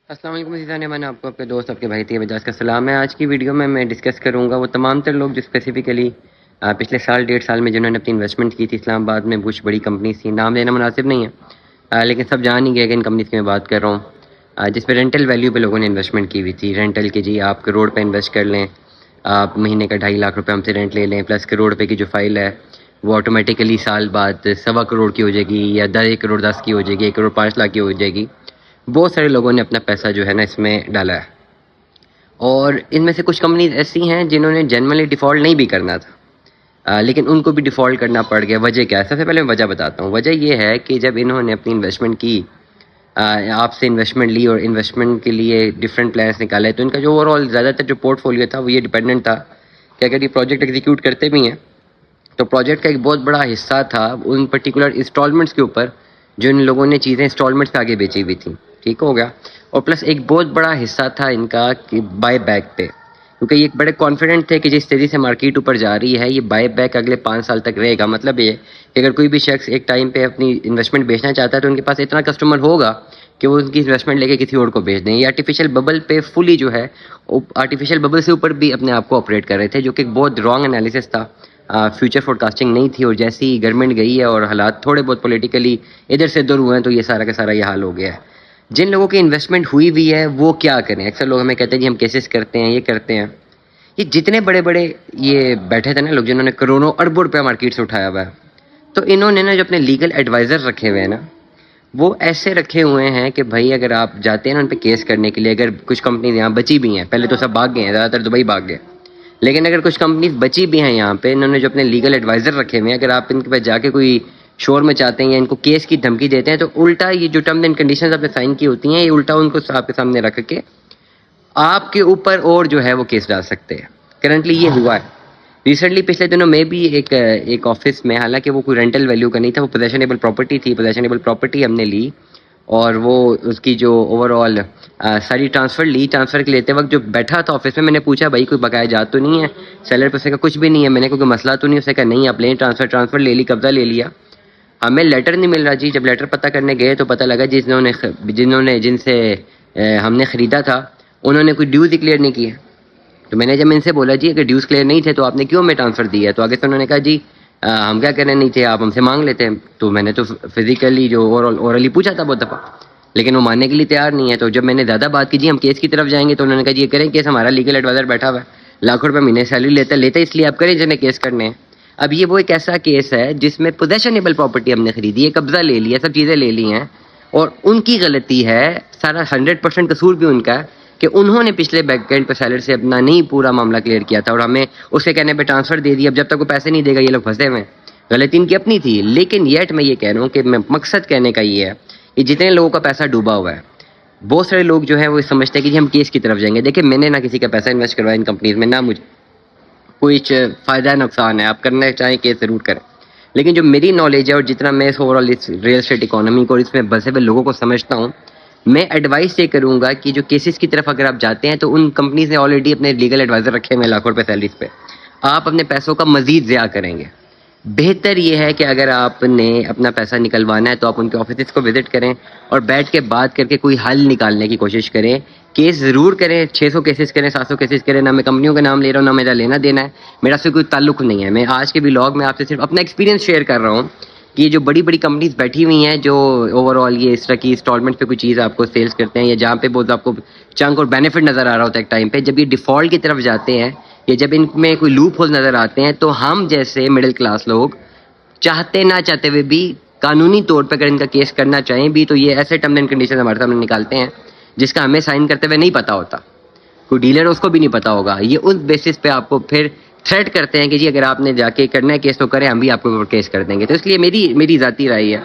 السلام علیکم عزیزان، میں آپ کو آپ کے دوست آپ کے بھائی طیب اعجاز کا سلام ہے۔ آج کی ویڈیو میں ڈسکس کروں گا وہ تمام تر لوگ جو اسپیسیفکلی پچھلے سال 1.5 سال میں جنہوں نے اپنی انویسٹمنٹ کی تھی اسلام آباد میں کچھ بڑی کمپنیز تھیں، نام لینا مناسب نہیں ہے لیکن سب جان ہی گئے کہ ان کمپنیز کی میں بات کر رہا ہوں جس پہ رینٹل ویلیو پہ لوگوں نے انویسٹمنٹ کی ہوئی تھی۔ رینٹل کی جی آپ کروڑ پہ انویسٹ کر لیں، آپ مہینے کا 2.5 لاکھ روپے ہم سے رینٹ لے لیں، پلس کروڑ روپے کی جو فائل ہے وہ آٹومیٹیکلی سال بعد 1.25 کروڑ کی ہو جائے گی، یا 1 کروڑ 10 کی ہو جائے گی، 1 کروڑ 5 لاکھ کی ہو جائے گی۔ بہت سارے لوگوں نے اپنا پیسہ جو ہے نا اس میں ڈالا ہے، اور ان میں سے کچھ کمپنیز ایسی ہیں جنہوں نے جنرلی ڈیفالٹ نہیں بھی کرنا تھا لیکن ان کو بھی ڈیفالٹ کرنا پڑ گیا۔ وجہ کیا ہے؟ سب سے پہلے میں وجہ بتاتا ہوں۔ وجہ یہ ہے کہ جب انہوں نے اپنی انویسٹمنٹ کی، آپ سے انویسٹمنٹ لی اور انویسٹمنٹ کے لیے ڈفرینٹ پلانس نکالے، تو ان کا جو اوور آل زیادہ تر جو پورٹ فولیو تھا وہ یہ ڈیپینڈنٹ تھا کہ اگر یہ پروجیکٹ ایگزیکیوٹ کرتے بھی ہیں تو پروجیکٹ کا ایک بہت بڑا حصہ تھا ان پرٹیکولر انسٹالمنٹس کے اوپر جو ان لوگوں نے چیزیں انسٹالمنٹس پہ آگے بیچی ہوئی تھیں۔ ٹھیک ہو گیا؟ اور پلس ایک بہت بڑا حصہ تھا ان کا کہ بائی بیک پہ، کیونکہ یہ بڑے کانفیڈنٹ تھے کہ جس تیزی سے مارکیٹ اوپر جا رہی ہے یہ بائی بیک اگلے 5 سال تک رہے گا۔ مطلب یہ کہ اگر کوئی بھی شخص ایک ٹائم پہ اپنی انویسٹمنٹ بیچنا چاہتا ہے تو ان کے پاس اتنا کسٹمر ہوگا کہ وہ ان کی انویسٹمنٹ لے کے کسی اور کو بیچ دیں۔ یہ آرٹیفیشیل ببل پہ فلی جو ہے آرٹیفیشیل ببل سے اوپر بھی اپنے آپ کو آپریٹ کر رہے تھے، جو کہ ایک بہت رانگ انالیسس تھا، فیوچر فور کاسٹنگ نہیں تھی۔ اور جیسی گورنمنٹ گئی ہے اور حالات تھوڑے بہت پولیٹیکلی ادھر سے ادھر ہوئے ہیں تو یہ سارا کا سارا یہ حال ہو گیا ہے۔ جن لوگوں کی انویسٹمنٹ ہوئی ہوئی ہے وہ کیا کریں؟ اکثر لوگ ہمیں کہتے ہیں جی ہم کیسز کرتے ہیں، یہ کرتے ہیں۔ یہ جتنے بڑے بڑے یہ بیٹھے تھے نا لوگ جنہوں نے کروڑوں اربوں روپے مارکیٹ سے اٹھایا ہوا ہے، تو انہوں نے نا جو اپنے لیگل ایڈوائزر رکھے ہوئے ہیں نا وہ ایسے رکھے ہوئے ہیں کہ بھائی اگر آپ جاتے ہیں نا ان پہ کیس کرنے کے لیے، اگر کچھ کمپنیز یہاں بچی بھی ہیں، پہلے تو سب بھاگ گئے ہیں، زیادہ تر دبئی بھاگ گئے، لیکن اگر کچھ کمپنیز بچی بھی ہیں یہاں پہ، انہوں نے جو اپنے لیگل ایڈوائزر رکھے ہوئے ہیں، اگر آپ ان کے پاس جا کے کوئی شور میں چاہتے ہیں یا ان کو کیس کی دھمکی دیتے ہیں تو الٹا یہ جو ٹرمز اینڈ کنڈیشنز آپ نے سائن کی ہوتی ہیں یہ الٹا ان کو آپ کے سامنے رکھ کے آپ کے اوپر اور جو ہے وہ کیس ڈال سکتے ہیں۔ کرنٹلی یہ ہوا ہے ریسنٹلی پچھلے دنوں میں بھی ایک آفس میں، حالانکہ وہ کوئی رینٹل ویلیو کا نہیں تھا، وہ پوزیشنیبل پراپرٹی تھی، پوزیشنیبل پراپرٹی ہم نے لی اور وہ اس کی جو اوور آل ساری ٹرانسفر کے لیتے وقت جو بیٹھا تھا آفس میں نے پوچھا بھائی کوئی بقایا جات تو نہیں ہے سیلر پہ؟ اس نے کہا کچھ بھی نہیں ہے۔ میں نے کہا کوئی مسئلہ تو نہیں؟ اس نے کہا نہیں، آپ لیں ٹرانسفر لے لی، قبضہ لے لیا، ہمیں لیٹر نہیں مل رہا جی۔ جب لیٹر پتہ کرنے گئے تو پتہ لگا جن سے ہم نے خریدا تھا انہوں نے کوئی ڈیوز ڈکلیئر نہیں کیے۔ تو میں نے جب ان سے بولا جی اگر ڈیوز کلیئر نہیں تھے تو آپ نے کیوں ہمیں ٹرانسفر دیا ہے؟ تو آگے سے انہوں نے کہا جی ہم کیا کرنے نہیں تھے، آپ ہم سے مانگ لیتے ہیں۔ تو میں نے تو فزیکلی جو اورلی پوچھا تھا بہت دفعہ، لیکن وہ ماننے کے لیے تیار نہیں ہے۔ تو جب میں نے زیادہ بات کی جی ہم کیس کی طرف جائیں گے، تو انہوں نے کہا جی یہ کریں کیس، ہمارا لیگل ایڈوائزر بیٹھا ہوا ہے، لاکھوں روپے مہینے سیلری لیتا اس لیے آپ کریں جنہیں کیس کرنے ہیں۔ اب یہ وہ ایک ایسا کیس ہے جس میں پوزیشنیبل پراپرٹی ہم نے خریدی ہے، قبضہ لے لیا، سب چیزیں لے لی ہیں، اور ان کی غلطی ہے، سارا 100% قصور بھی ان کا ہے کہ انہوں نے پچھلے بیک اینڈ پہ سیلر سے اپنا نہیں پورا معاملہ کلیئر کیا تھا اور ہمیں اس کے کہنے پہ ٹرانسفر دے دیا۔ اب جب تک وہ پیسے نہیں دے گا یہ لوگ پھنسے ہوئے ہیں، غلطی ان کی اپنی تھی۔ لیکن یٹ میں یہ کہہ رہا ہوں کہ میں مقصد کہنے کا یہ ہے کہ جتنے لوگوں کا پیسہ ڈوبا ہوا ہے، بہت سارے لوگ جو ہیں وہ سمجھتے ہیں کہ جی ہم کیس کی طرف جائیں گے۔ دیکھیں میں نے نہ کسی کا پیسہ انویسٹ کروایا ان کمپنیز میں، نہ مجھے کوئی فائدہ ہے نقصان ہے، آپ کرنا چاہیں کیس ضرور کریں، لیکن جو میری نالج ہے اور جتنا میں اوور آل اس ریئل اسٹیٹ اکانومی کو اور اس میں بسے ہوئے لوگوں کو سمجھتا ہوں، میں ایڈوائس یہ کروں گا کہ جو کیسز کی طرف اگر آپ جاتے ہیں تو ان کمپنیز نے آلریڈی اپنے لیگل ایڈوائزر رکھے ہوئے لاکھوں روپے سیلریز پہ، آپ اپنے پیسوں کا مزید ضیاع کریں گے۔ بہتر یہ ہے کہ اگر آپ نے اپنا پیسہ نکلوانا ہے تو آپ ان کے آفیسز کو وزٹ کریں اور بیٹھ کے بات کر کے کوئی حل نکالنے کی کوشش کریں۔ کیس ضرور کریں، 600 کیسز کریں، 700 کیسز کریں، نہ میں کمپنیوں کا نام لے رہا ہوں، نہ میرا لینا دینا ہے، میرا سے کوئی تعلق نہیں ہے۔ میں آج کے ولاگ میں آپ سے صرف اپنا ایکسپیرینس شیئر کر رہا ہوں کہ یہ جو بڑی بڑی کمپنیز بیٹھی ہوئی ہیں جو اوور آل یہ اس طرح کی انسٹالمنٹ پہ کوئی چیز آپ کو سیلز کرتے ہیں، یا جہاں پہ بہت آپ کو چنک اور بینیفٹ نظر آ رہا ہوتا ہے ایک ٹائم پہ، جب یہ ڈیفالٹ کی طرف جاتے ہیں یا جب ان میں کوئی لوپ ہول نظر آتے ہیں تو ہم جیسے مڈل کلاس لوگ چاہتے نہ چاہتے ہوئے بھی قانونی طور پہ اگر ان کا کیس کرنا چاہیں بھی تو یہ ایسے ٹرمز اینڈ کنڈیشن ہمارے سامنے نکالتے ہیں جس کا ہمیں سائن کرتے ہوئے نہیں پتا ہوتا، کوئی ڈیلر اس کو بھی نہیں پتا ہوگا۔ یہ اس بیسس پہ آپ کو پھر تھریٹ کرتے ہیں کہ جی اگر آپ نے جا کے کرنا ہے کیس تو کریں، ہم بھی آپ کو کیس کر دیں گے۔ تو اس لیے میری ذاتی رائے ہے